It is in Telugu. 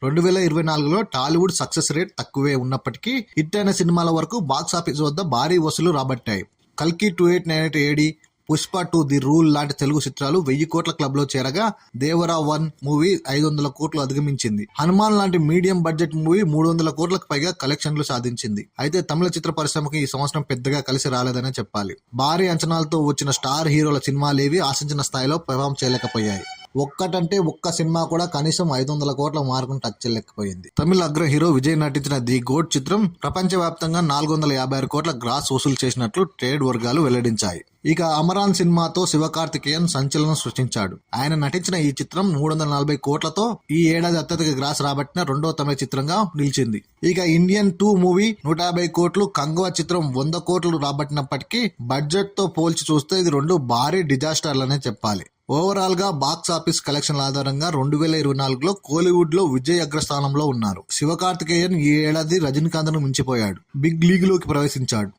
2024లో టాలీవుడ్ సక్సెస్ రేట్ తక్కువే ఉన్నప్పటికీ హిట్ అయిన సినిమాల వరకు బాక్సాఫీస్ వద్ద భారీ వసూలు రాబట్టాయి. కల్కి 2898 ఏడి, పుష్ప 2 ది రూల్ లాంటి తెలుగు చిత్రాలు 1000 కోట్ల క్లబ్ లో చేరగా దేవరా 1 మూవీ 500 కోట్లు అధిగమించింది. హనుమాన్ లాంటి మీడియం బడ్జెట్ మూవీ 300 కోట్లకు పైగా కలెక్షన్లు సాధించింది. అయితే తమిళ చిత్ర పరిశ్రమకి ఈ సంవత్సరం పెద్దగా కలిసి రాలేదనే చెప్పాలి. భారీ అంచనాలతో వచ్చిన స్టార్ హీరోల సినిమాలేవి ఆశించిన స్థాయిలో పెర్ఫామ్ చేయలేకపోయాయి. ఒక్కటంటే ఒక్క సినిమా కూడా కనీసం 500 కోట్ల మార్కును టచ్ చేయలేకపోయింది. తమిళ అగ్ర హీరో విజయ్ నటించిన ది గోట్ చిత్రం ప్రపంచవ్యాప్తంగా 456 కోట్ల గ్రాస్ వసూలు చేసినట్లు ట్రేడ్ వర్గాలు వెల్లడించాయి. ఇక అమరాన్ సినిమాతో శివకార్తికేయన్ సంచలనం సృష్టించాడు. ఆయన నటించిన ఈ చిత్రం 340 కోట్లతో ఈ ఏడాది అత్యధిక గ్రాస్ రాబట్టిన రెండో తమిళ చిత్రంగా నిలిచింది. ఇక ఇండియన్ 2 మూవీ 150 కోట్లు, కంగువా చిత్రం 100 కోట్లు రాబట్టినప్పటికీ బడ్జెట్ తో పోల్చి చూస్తే ఇది రెండు భారీ డిజాస్టర్లనే చెప్పాలి. ఓవరాల్ గా బాక్స్ ఆఫీస్ కలెక్షన్ల ఆధారంగా 2024లో కోలీవుడ్ లో విజయ్ అగ్రస్థానంలో ఉన్నారు. శివకార్తికేయన్ ఈ ఏడాది రజనీకాంత్ ను మించిపోయాడు. బిగ్ లీగ్ లోకి ప్రవేశించాడు.